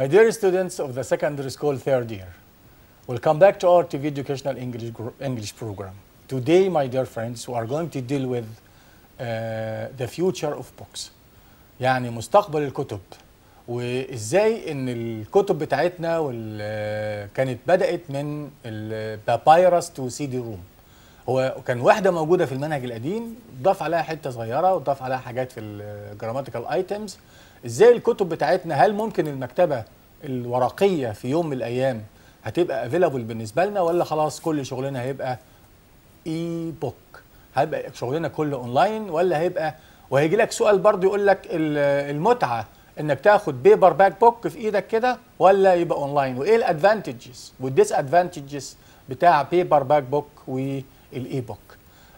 My dear students of the secondary school third year, welcome back to our TV educational English program. Today, my dear friends, we are going to deal with the future of books. يعني مستقبل الكتب وازاي ان الكتب بتاعتنا كانت بدأت من البابايرس تو سي دي روم. هو كان واحدة موجودة في المنهج القديم، ضاف عليها حتة صغيرة وضاف عليها حاجات في الجراماتيكال ايتمز. ازاي الكتب بتاعتنا، هل ممكن المكتبة الورقية في يوم من الأيام هتبقى افيلابل بالنسبة لنا، ولا خلاص كل شغلنا هيبقى اي بوك؟ هيبقى شغلنا كله اونلاين، ولا هيبقى، وهيجي لك سؤال برضه يقول لك المتعة انك تاخد بيبر باك بوك في ايدك كده ولا يبقى اونلاين، وايه الادفانتجز والديس ادفانتجز بتاع بيبر باك بوك والاي بوك.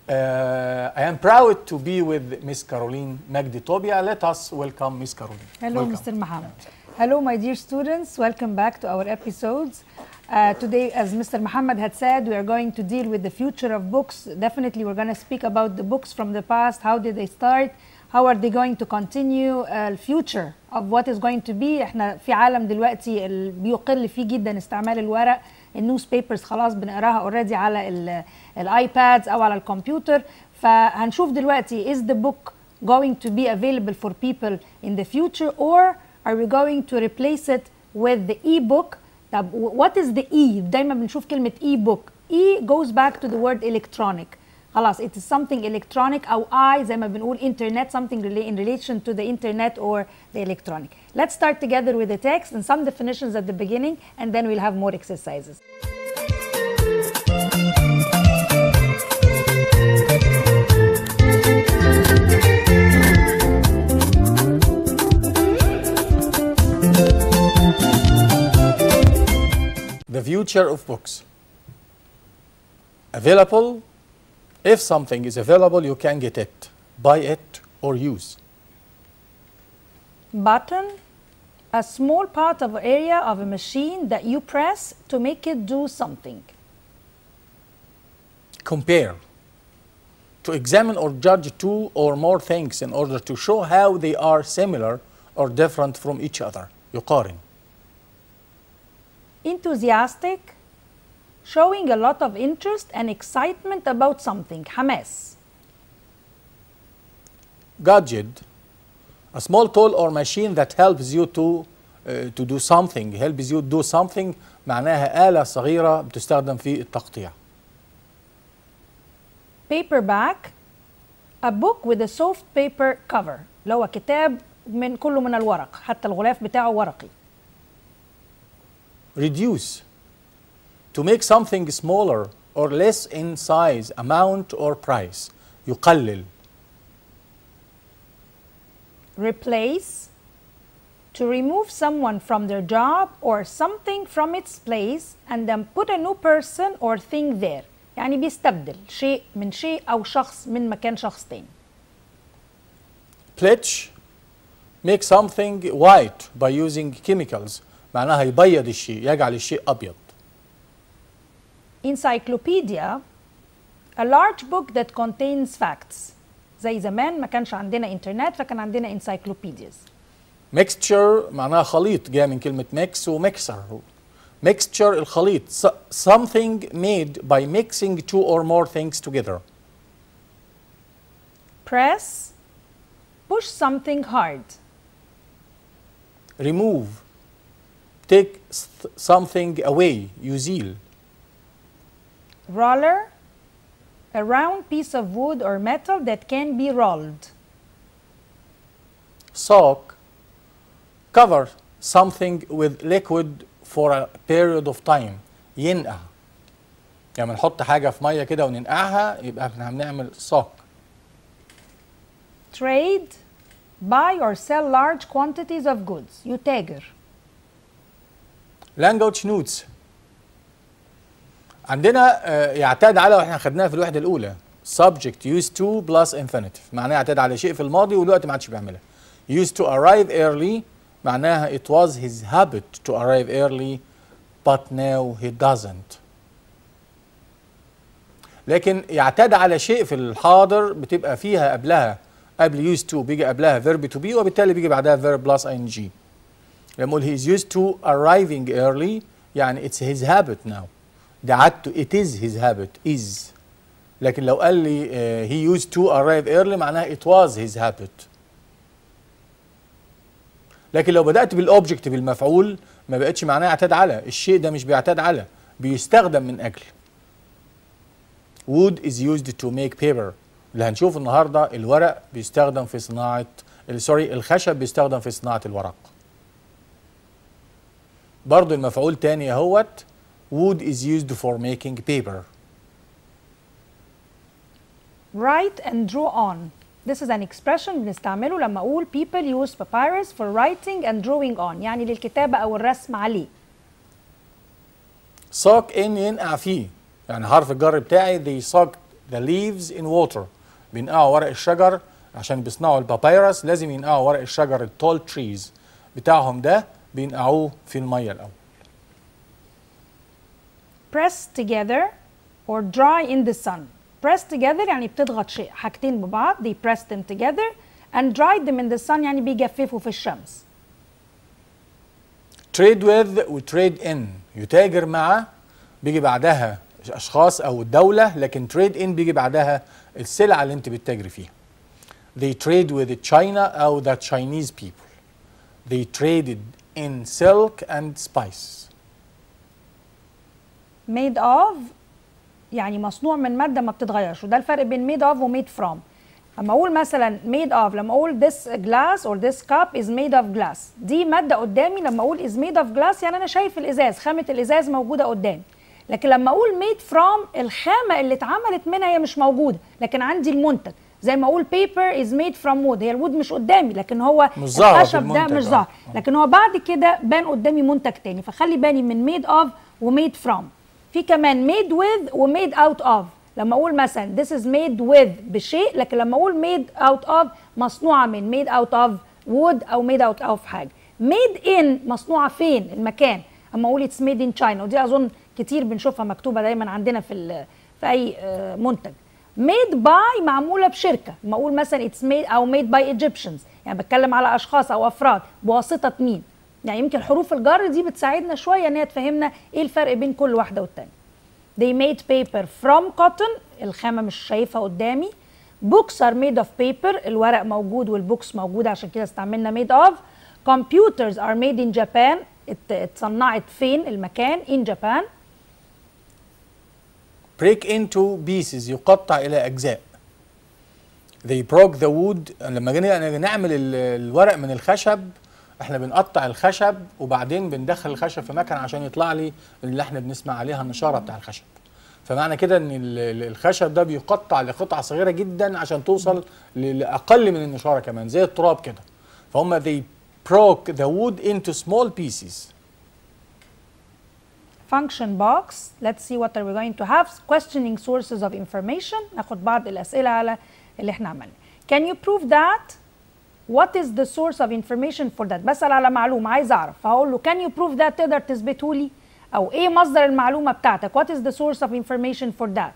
I am proud to be with Miss Caroline Magdi طوبيا. Let us welcome Miss Caroline. Hello, welcome. Mr. Muhammad. Hello, my dear students. Welcome back to our episodes. Today, as Mr. Muhammad had said, we are going to deal with the future of books. Definitely, we're going to speak about the books from the past. How did they start? How are they going to continue? Future of what is going to be. احنا في عالم دلوقتي بيقل فيه جدا استعمال الورق. النيوز بيبرز خلاص بنقراها اوريدي على الايبادز او على الكمبيوتر. فهنشوف دلوقتي is the book going to be available for people in the future, or are we going to replace it with the e-book? طب what is the e؟ دايما بنشوف كلمة e-book. e goes back to the word electronic. خلاص it is something electronic أو زي ما بنقول internet, something in relation to the internet or the electronic. Let's start together with the text and some definitions at the beginning, and then we'll have more exercises. The future of books. Available. If something is available, you can get it, buy it, or use. Button, a small part of area of a machine that you press to make it do something. Compare. To examine or judge two or more things in order to show how they are similar or different from each other. يقارن. Enthusiastic, showing a lot of interest and excitement about something. حماس. Gadget, a small tool or machine that helps you to do something. Helps you do something معناها آلة صغيرة بتستخدم في التقطيع. Paperback, a book with a soft paper cover. اللي هو كتاب كله من الورق، حتى الغلاف بتاعه ورقي. Reduce, to make something smaller or less in size, amount or price. يقلل. Replace, to remove someone from their job or something from its place and then put a new person or thing there. يعني بيستبدل شيء من شيء أو شخص من مكان شخص تاني. Bleach, make something white by using chemicals. معناها يبيض الشيء، يجعل الشيء أبيض. Encyclopedia, a large book that contains facts. زي زمان ما كانش عندنا انترنت فكان عندنا encyclopedias. Mixture معناها خليط، جاء من كلمة mix وميكسر. Mixture الخليط، something made by mixing two or more things together. Press, push something hard. Remove, take something away, يزيل. Roller, a round piece of wood or metal that can be rolled. Soak, cover something with liquid for a period of time. ينقع. يعني نحط حاجة في مية كده وننقعها يبقى احنا بنعمل soak. Trade, buy or sell large quantities of goods. يتاجر. Language notes. عندنا يعتاد على، واحنا خدناها في الوحدة الأولى، subject used to plus infinitive. معناها يعتاد على شيء في الماضي والوقت ما عادش بيعملها. used to arrive early معناها it was his habit to arrive early but now he doesn't. لكن يعتاد على شيء في الحاضر بتبقى فيها قبلها، قبل used to بيجي قبلها verb to be، وبالتالي بيجي بعدها verb plus ing. لما اقول he is used to arriving early يعني it's his habit now. ده عادته it is his habit is. لكن لو قال لي he used to arrive early معناها it was his habit. لكن لو بدأت بالobject بالمفعول ما بقتش معناها اعتاد على. الشيء ده مش بيعتاد على، بيستخدم من أجل. wood is used to make paper. اللي هنشوف النهارده الورق بيستخدم في صناعة الخشب بيستخدم في صناعة الورق. برضو المفعول تاني اهوت wood is used for making paper. Write and draw on. This is an expression بنستعمله لما أقول people use papyrus for writing and drawing on، يعني للكتابة أو الرسم عليه. soak in ينقع فيه، يعني حرف الجر بتاعي they soak the leaves in water. بينقعوا ورق الشجر عشان بيصنعوا البابايرس، لازم ينقعوا ورق الشجر التول تريز بتاعهم ده بينقعوه في المية الأول. press together or dry in the sun. press together يعني بتضغط حاجتين ببعض. they press them together and dried them in the sun يعني بيجففوا في الشمس. trade with و trade in يتاجر مع بيجي بعدها أشخاص أو الدولة، لكن trade in بيجي بعدها السلعة اللي أنت بتتاجري فيها. they trade with China أو the Chinese people. they traded in silk and spice. made of يعني مصنوع من مادة ما بتتغيرش، وده الفرق بين made of و made from. لما أقول مثلا made of، لما أقول this glass or this cup is made of glass، دي مادة قدامي. لما أقول is made of glass يعني أنا شايف الإزاز، خامة الإزاز موجودة قدامي. لكن لما أقول made from الخامة اللي اتعملت منها هي مش موجودة، لكن عندي المنتج. زي ما أقول paper is made from wood، هي الوود مش قدامي لكن هو الخشب ده مش ظاهر، لكن هو بعد كده بان قدامي منتج تاني. فخلي بالي من made of و made from. في كمان made with و made out of. لما اقول مثلا this is made with بشيء، لكن لما اقول made out of مصنوعه من made out of wood او made out of حاجه. made in مصنوعه فين المكان. اما اقول it's made in China، ودي اظن كتير بنشوفها مكتوبه دايما عندنا في اي منتج. made by معموله بشركه. لما اقول مثلا it's made او made by Egyptians يعني بتكلم على اشخاص او افراد بواسطه مين. يعني يمكن حروف الجر دي بتساعدنا شويه ان هي تفهمنا ايه الفرق بين كل واحده والتانيه. They made paper from cotton، الخامة مش شايفها قدامي. Books are made of paper، الورق موجود والبوكس موجودة عشان كده استعملنا made of. Computers are made in Japan، اتصنعت فين المكان in Japan. break into pieces يقطع إلى أجزاء. They broke the wood. لما جينا نعمل الورق من الخشب احنا بنقطع الخشب وبعدين بندخل الخشب في مكان عشان يطلع لي اللي احنا بنسمع عليها النشاره بتاع الخشب. فمعنى كده ان الخشب ده بيقطع لقطع صغيره جدا عشان توصل لاقل من النشاره كمان زي التراب كده. فهم they broke the wood into small pieces. function box. Let's see what are we going to have. questioning sources of information. ناخد بعض الاسئله على اللي احنا عملناه. can you prove that؟ What is the source of information for that؟ بسأل على معلومة عايز أعرف، فهقول له can you prove that، تقدر تثبته لي؟ أو إيه مصدر المعلومة بتاعتك؟ What is the source of information for that؟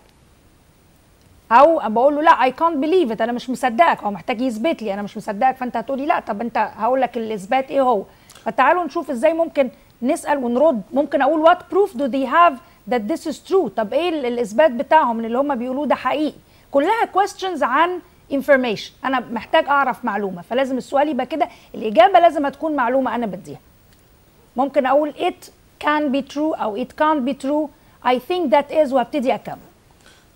أو بقول له لا I can't believe it، أنا مش مصدقك، هو محتاج يثبت لي، أنا مش مصدقك، فأنت هتقولي لا طب أنت هقول لك الإثبات إيه هو؟ فتعالوا نشوف إزاي ممكن نسأل ونرد. ممكن أقول what proof do they have that this is true؟ طب إيه الإثبات بتاعهم من اللي هم بيقولوه ده حقيقي؟ كلها questions عن information. أنا محتاج أعرف معلومة، فلازم السؤال يبقى كده الإجابة لازم تكون معلومة أنا بديها. ممكن أقول it can be true أو it can't be true. I think that is وابتدي أكمل.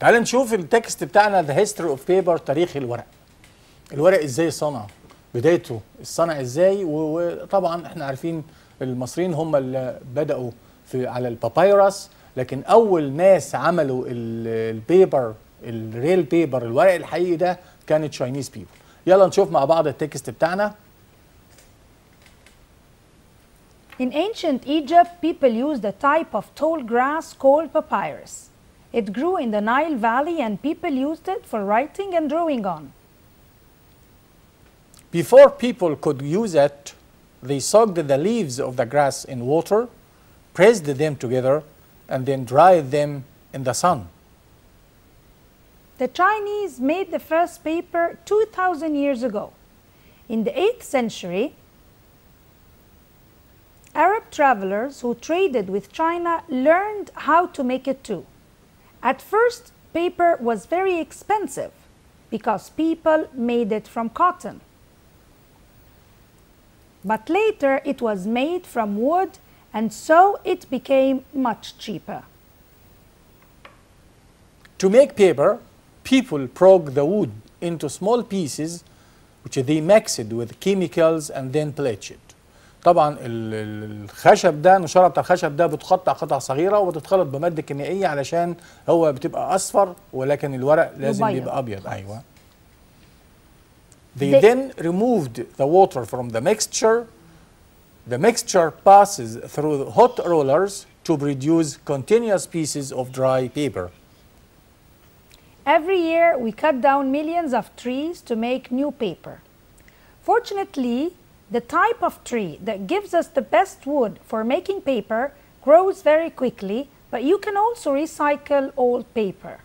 تعال نشوف التكست بتاعنا the history of paper، تاريخ الورق. الورق إزاي صنع، بدايته الصنع إزاي، وطبعا إحنا عارفين المصريين هم اللي بدأوا على البابايرس، لكن أول ناس عملوا البيبر الريل بيبر الورق الحقيقي ده كانت Chinese people. يلا نشوف مع بعض التكست بتاعنا. In ancient Egypt, people used a type of tall grass called papyrus. It grew in the Nile Valley and people used it for writing and drawing on. Before people could use it, they soaked the leaves of the grass in water, pressed them together, and then dried them in the sun. The Chinese made the first paper 2,000 years ago. In the 8th century, travelers who traded with China learned how to make it too. At first, paper was very expensive because people made it from cotton. But later it was made from wood, and so it became much cheaper. To make paper, people broke the wood into small pieces which they mixed with chemicals and then bleached it. طبعا الخشب ده، النشاره بتاع الخشب ده بتقطع قطع صغيره وبتتخلط بماده كيميائيه علشان هو بتبقى اصفر، ولكن الورق لازم يبقى ابيض. ايوه. They then removed the water from the mixture. The mixture passes through hot rollers to produce continuous pieces of dry paper. Every year we cut down millions of trees to make new paper. Fortunately, the type of tree that gives us the best wood for making paper grows very quickly, but you can also recycle old paper.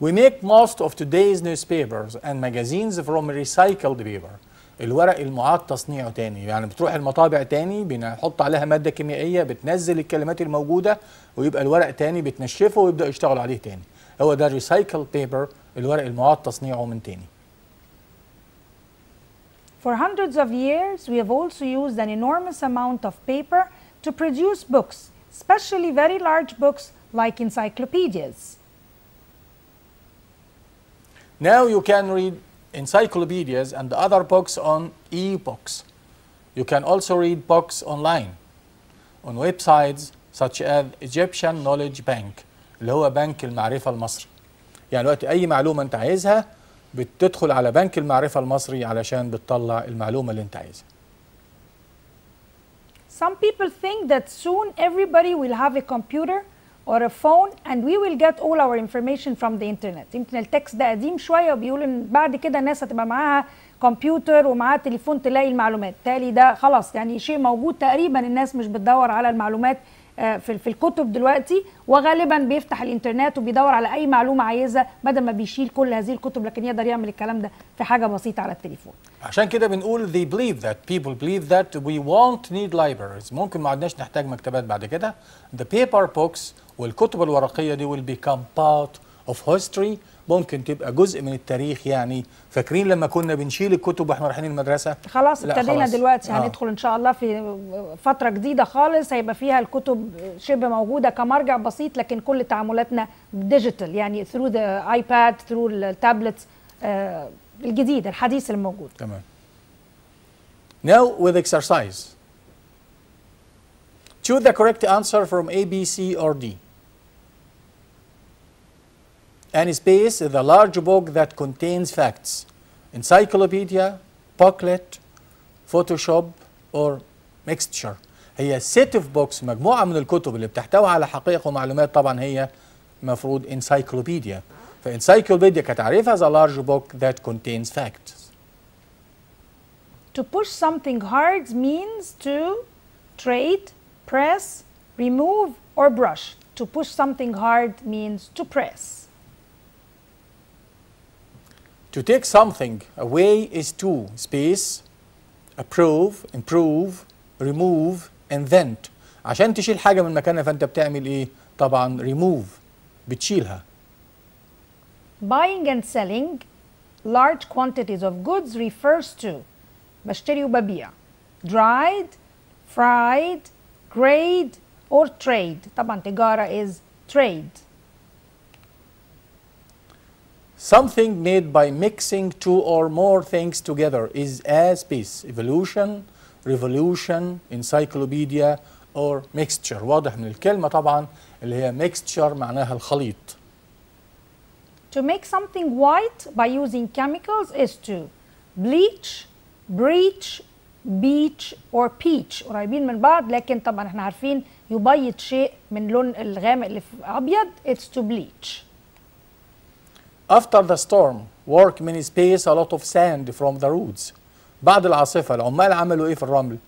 We make most of today's newspapers and magazines from recycled paper. الورق المعاد تصنيعه تاني، يعني بتروح المطابع تاني بنحط عليها مادة كيميائية بتنزل الكلمات الموجودة ويبقى الورق تاني بتنشفه ويبدأ يشتغل عليه تاني. هو ده recycled paper، الورق المعاد تصنيعه من تاني. For hundreds of years, we have also used an enormous amount of paper to produce books, especially very large books like encyclopedias. Now you can read encyclopedias and other books on e-books. You can also read books online on websites such as Egyptian Knowledge Bank اللي هو بنك المعرفة المصري. يعني وقت أي معلومة أنت عايزها بتدخل على بنك المعرفة المصري علشان بتطلع المعلومة اللي أنت عايزها. Some people think that soon everybody will have a computer or a phone and we will get all our information from the internet. يمكن التكست ده قديم شوية وبيقول إن بعد كده الناس هتبقى معاها كمبيوتر ومعاها تليفون تلاقي المعلومات. تالي ده خلاص يعني شيء موجود تقريبا، الناس مش بتدور على المعلومات في الكتب دلوقتي، وغالبا بيفتح الانترنت وبيدور على اي معلومه عايزها بدل ما بيشيل كل هذه الكتب، لكن يقدر يعمل الكلام ده في حاجه بسيطه على التليفون. عشان كده بنقول they believe that people believe that we won't need libraries. ممكن ما عدناش نحتاج مكتبات بعد كده. The paper books والكتب الورقيه دي will become part of history. ممكن تبقى جزء من التاريخ. يعني فاكرين لما كنا بنشيل الكتب واحنا رايحين المدرسه؟ خلاص ابتدينا دلوقتي هندخل ان شاء الله في فتره جديده خالص هيبقى فيها الكتب شبه موجوده كمرجع بسيط، لكن كل تعاملاتنا ديجيتال، يعني through the iPad through التابلت الجديد الحديث الموجود. تمام. Now with exercise. Choose the correct answer from A, B, C or D. And space is a large book that contains facts. Encyclopedia, booklet, Photoshop or mixture. هي set of books، مجموعة من الكتب اللي بتحتوي على حقائق ومعلومات. طبعا هي مفروض encyclopedia. فencyclopedia كتعريفها is a large book that contains facts. To push something hard means to trade, press, remove or brush. To push something hard means to press. To take something away is to space, approve, improve, remove, invent. عشان تشيل حاجة من مكانها فأنت بتعمل إيه؟ طبعا remove، بتشيلها. Buying and selling large quantities of goods refers to بشتري وببيع. Dried, fried, grade or trade. طبعا تجارة is trade. Something made by mixing two or more things together is a space. Evolution, revolution, encyclopedia or mixture. واضح من الكلمة طبعا اللي هي mixture معناها الخليط. To make something white by using chemicals is to bleach, bleach, beach or peach. قريبين من بعض لكن طبعا احنا عارفين يبيض شيء من لون الغامق اللي في أبيض it's to bleach. After the storm, workmen space a lot of sand from the roads. بعد العاصفة العمال عملوا ايه في الرمل؟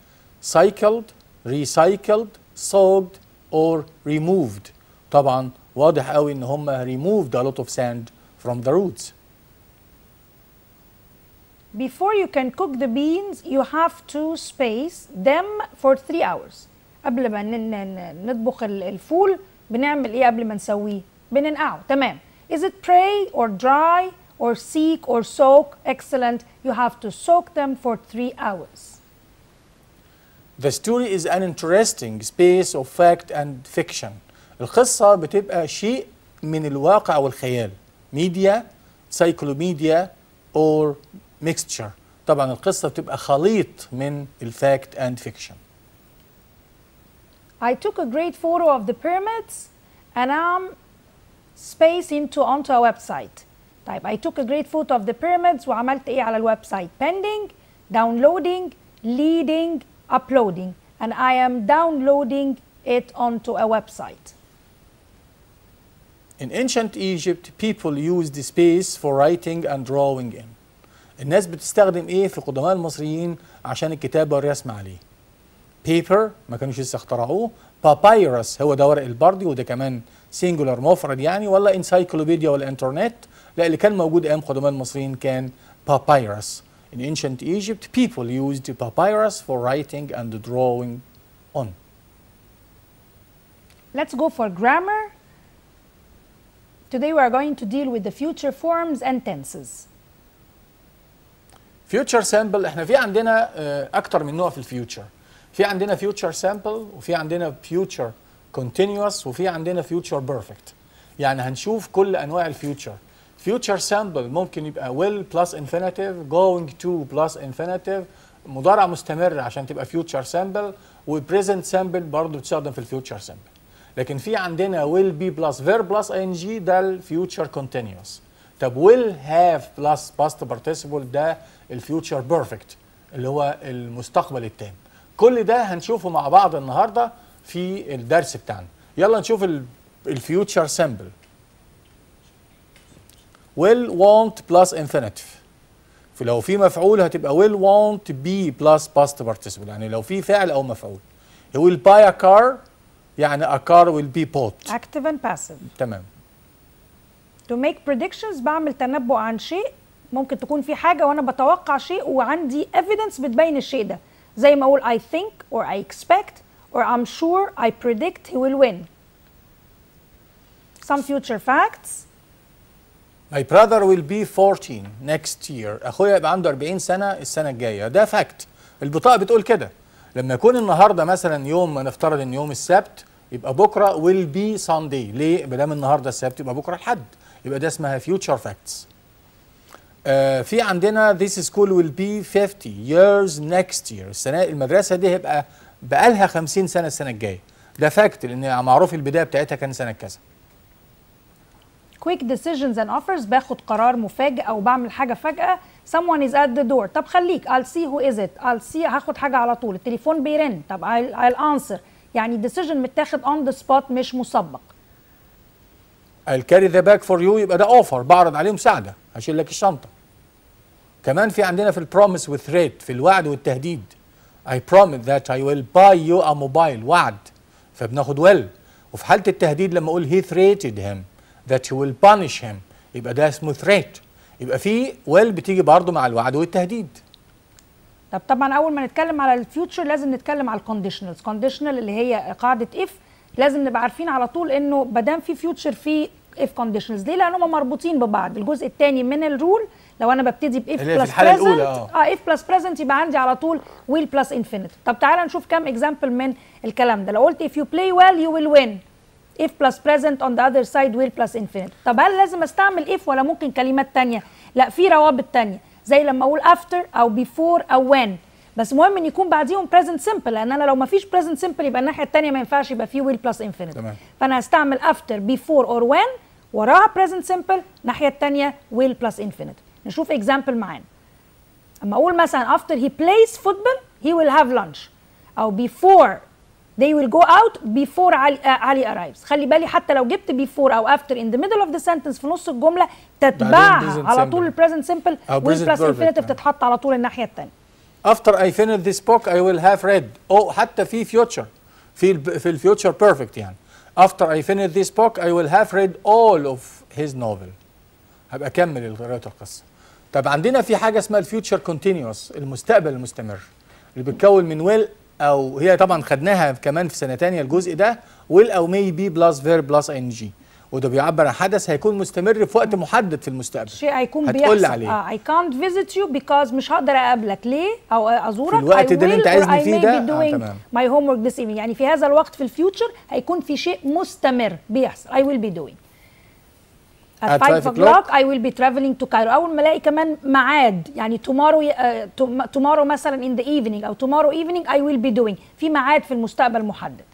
cycled, recycled, soaked or removed. طبعا واضح قوي ان هم removed a lot of sand from the roads. Before you can cook the beans, you have to space them for 3 hours. قبل ما نطبخ الفول بنعمل ايه قبل ما نسويه؟ بننقعه. تمام. Is it pray or dry or seek or soak? Excellent. You have to soak them for 3 hours. The story is an interesting space of fact and fiction. القصة بتبقى شيء من الواقع والخيال. Media, cyclomedia or mixture. طبعا القصة بتبقى خليط من الفاكت and fiction. I took a great photo of the pyramids and I'm spacing onto a website. طيب I took a great photo of the pyramids وعملت ايه على الويب سايت؟ pending, downloading, leading, uploading, and I am downloading it onto a website. In ancient Egypt, people used the space for writing and drawing in. الناس بتستخدم ايه في قدماء المصريين عشان الكتابة والرسم عليه؟ paper ما كانوش لسه اخترعوه، papyrus هو ده ورق البردي وده كمان singular مفرد يعني، ولا انسايكلوبيديا ولا انترنت؟ لا، اللي كان موجود ايام قدماء المصريين كان papyrus. In ancient Egypt, people used papyrus for writing and drawing on. Let's go for grammar. Today we are going to deal with the future forms and tenses. Future simple احنا في عندنا اكتر من نوع في الفيوتشر. في عندنا future simple وفي عندنا future continuous وفي عندنا future perfect. يعني هنشوف كل انواع الفيوتشر. future simple ممكن يبقى will plus infinitive, going to plus infinitive، مضارع مستمر عشان تبقى future simple، و present simple برضه بتستخدم في الفيوتشر simple. لكن في عندنا will be plus verb plus ing ده الفيوتشر continuous. طب will have plus past participle ده الفيوتشر perfect اللي هو المستقبل التام. كل ده هنشوفه مع بعض النهارده في الدرس بتاعنا. يلا نشوف الفيوتشر simple. will want plus infinitive. فلو في مفعول هتبقى will want be plus past participle، يعني لو في فعل او مفعول. he will buy a car يعني a car will be bought. Active and passive. تمام. To make predictions بعمل تنبؤ عن شيء، ممكن تكون في حاجة وأنا بتوقع شيء وعندي evidence بتبين الشيء ده، زي ما أقول I think or I expect or I'm sure I predict he will win. Some future facts. My brother will be 14 next year. أخويا يبقى عنده 40 سنة السنة الجاية. ده فاكت. البطاقة بتقول كده. لما يكون النهارده مثلا يوم، ما نفترض ان يوم السبت، يبقى بكره will be Sunday. ليه؟ ما دام النهارده السبت يبقى بكره الحد. يبقى ده اسمها future facts. في عندنا this school will be 50 years next year. السنة المدرسة دي هيبقى بقالها 50 سنة السنة الجاية. ده فاكت لأن معروف البداية بتاعتها كان سنة كذا. Quick decisions and offers باخد قرار مفاجئ أو بعمل حاجة فجأة. Someone is at the door. طب خليك I'll see who is it. I'll see هاخد حاجة على طول. التليفون بيرن. طب I'll answer. يعني decision متاخد on the spot مش مسبق. I'll carry the bag for you يبقى ده offer، بعرض عليه مساعدة، هشيل لك الشنطة. كمان في عندنا في البروميس with threat، في الوعد والتهديد. I promise that I will buy you a mobile، وعد، فبناخد will. وفي حالة التهديد لما أقول he threatened him that he will punish him يبقى ده اسمه threat. يبقى في will بتيجي برضه مع الوعد والتهديد. طب طبعا أول ما نتكلم على الفيوتشر لازم نتكلم على الكونديشنالز. كونديشنال اللي هي قاعدة if، لازم نبقى عارفين على طول إنه ما دام في فيوتشر في if conditionals. ليه؟ لأنهم مربوطين ببعض. الجزء الثاني من الرول لو أنا ببتدي ب if plus present if plus present يبقى عندي على طول will plus infinitive. طب تعالى نشوف كام اكزامبل من الكلام ده. لو قلت if you play well you will win. if plus present on the other side will plus infinitive. طب هل لازم استعمل if ولا ممكن كلمات تانية؟ لا، في روابط تانية زي لما اقول after او before او when، بس مهم ان يكون بعديهم present simple، لان انا لو ما فيش present simple يبقى الناحية التانية ما ينفعش يبقى فيه will plus infinitive. تمام. فانا هستعمل after before or when وراها present simple، الناحية التانية will plus infinitive. نشوف example معانا. اما اقول مثلا after he plays football he will have lunch، او before they will go out before علي arrives. خلي بالي حتى لو جبت before او after in the middle of the sentence في نص الجملة تتبعها على طول ال present simple will plus infinitive تتحط على طول الناحية التانية. After I finish this book I will have read. أو حتى في future في الفيوتشر perfect يعني. After I finish this book I will have read all of his novel. هبقى أكمل قراءة القصة. طب عندنا في حاجه اسمها الفيوتشر كونتينيوس، المستقبل المستمر، اللي بتتكون من ويل، او هي طبعا خدناها كمان في سنه ثانيه الجزء ده، ويل او مي بي بلس فيرب بلس ان جي، وده بيعبر عن حدث هيكون مستمر في وقت محدد في المستقبل. شيء هيكون هتقول بيحصل. عليه. I can't visit you because مش هقدر اقابلك ليه او ازورك. في الوقت ده اللي انت عايزني فيه ده. تمام. My homework this evening. يعني في هذا الوقت في الفيوتشر هيكون في شيء مستمر بيحصل. I will be doing. At 5 o'clock I will be traveling to Cairo. أول ما ألاقي كمان ميعاد، يعني tomorrow مثلا in the evening أو tomorrow evening I will be doing. في ميعاد في المستقبل محدد.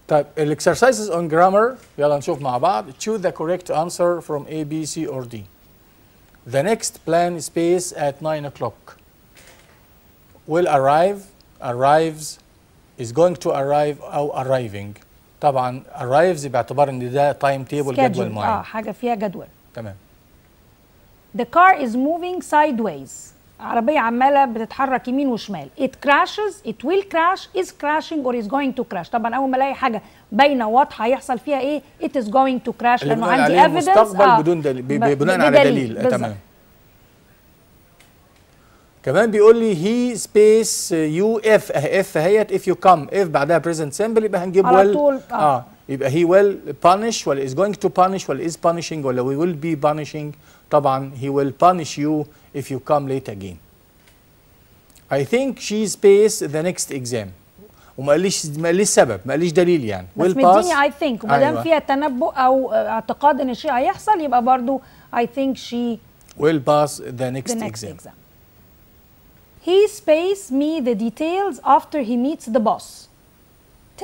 طيب exercises on grammar يلا نشوف مع بعض. Choose the correct answer from A, B, C or D. The next plan space at 9 o'clock. Will arrive, arrives, is going to arrive أو arriving. طبعا arrives باعتبار ان ده تايم تيبل، جدول معين. حاجه فيها جدول. تمام. The car is moving sideways. عربيه عماله بتتحرك يمين وشمال. It crashes, it will crash, is crashing or is going to crash. طبعا اول ما الاقي حاجه باينه واضحه هيحصل فيها ايه؟ It is going to crash لانه عندي evidence. مستقبل بدون دليل، بناء على دليل. تمام. كمان بيقول لي هي سبيس يو اف، اف اهيت، اف يو كم، اف بعدها بريزنت سمبل يبقى هنجيب على طول. يبقى هي ويل بانش ولا از جوينج تو بانش ولا از بانشنج ولا وي ويل بي بانشنج. طبعا هي ويل بانش يو if you come late again. I think she space the next exam. وما قاليش سبب، ما قاليش دليل يعني. بس مديني I think، وما دام فيها تنبؤ او اعتقاد ان الشيء هيحصل يبقى برضو I think she will pass the next exam. He space me the details after he meets the boss.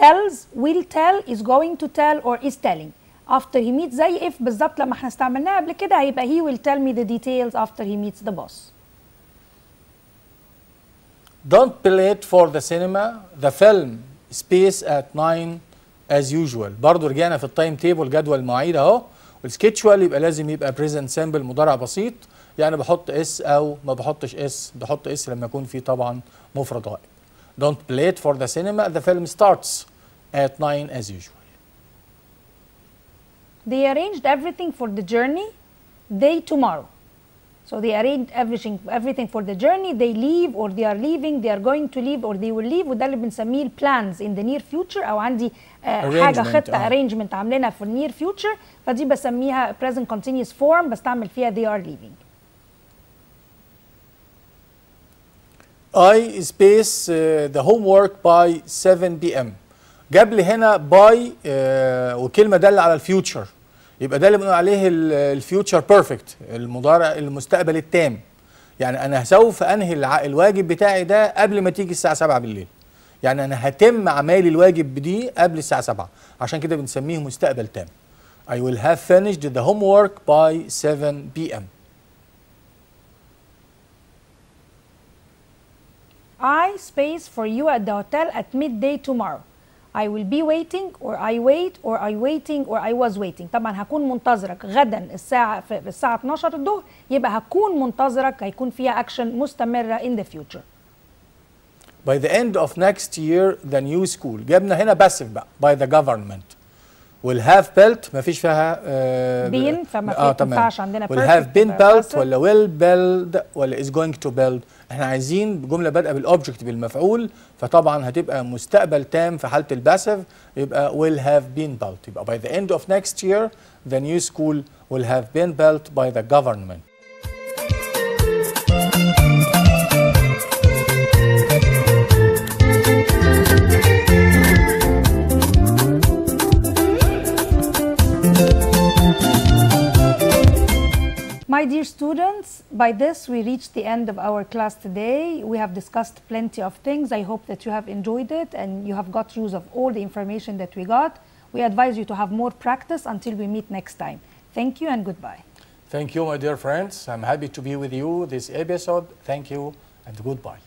Tells, will tell, is going to tell or is telling. After he meets زي if بالظبط لما احنا استعملناها قبل كده هيبقى he will tell me the details after he meets the boss. Don't be late for the cinema. The film space at 9 as usual. برضو رجعنا في التايم تيبل، جدول مواعيد اهو. والسكيتشوال يبقى لازم يبقى present simple، مضارع بسيط، يعني بحط اس او ما بحطش اس، بحط اس لما يكون في طبعا مفرد غائب. Don't be late for the cinema. The film starts at 9 as usual. They arranged everything for the journey day tomorrow. So they arranged everything for the journey. They leave or they are leaving. They are going to leave or they will leave. وده اللي بنسميه plans in the near future، أو عندي حاجة خطة arrangement عاملينها في near future، فدي بسميها present continuous form، بستعمل فيها they are leaving. I space the homework by 7 p.m. جاب لي هنا باي وكلمه داله على الفيوتشر، يبقى ده اللي بنقول عليه الفيوتشر بيرفكت، المضارع المستقبل التام. يعني انا سوف انهي الواجب بتاعي ده قبل ما تيجي الساعه 7 بالليل، يعني انا هتم اعمالي الواجب دي قبل الساعه 7، عشان كده بنسميه مستقبل تام. I will have finished the homework by 7 p.m. I space for you at the hotel at midday tomorrow. I will be waiting or I wait or I waiting or I was waiting. طبعا هكون منتظرك غدا الساعة 12 الظهر، يبقى هكون منتظرك هيكون فيها action مستمرة in the future. By the end of next year the new school. جبنا هنا passive بقى by the government. will have built ما فيش فيها been، فما ينفعش عندنا will have been built ولا will build ولا is going to build. احنا عايزين جمله بادئه بالاوبجكت بالمفعول، فطبعا هتبقى مستقبل تام في حاله الباسيف، يبقى will have been built. يبقى by the end of next year the new school will have been built by the government. My dear students, by this we reached the end of our class today. We have discussed plenty of things. I hope that you have enjoyed it and you have got use of all the information that we got. We advise you to have more practice until we meet next time. Thank you and goodbye. Thank you, my dear friends. I'm happy to be with you this episode. Thank you and goodbye.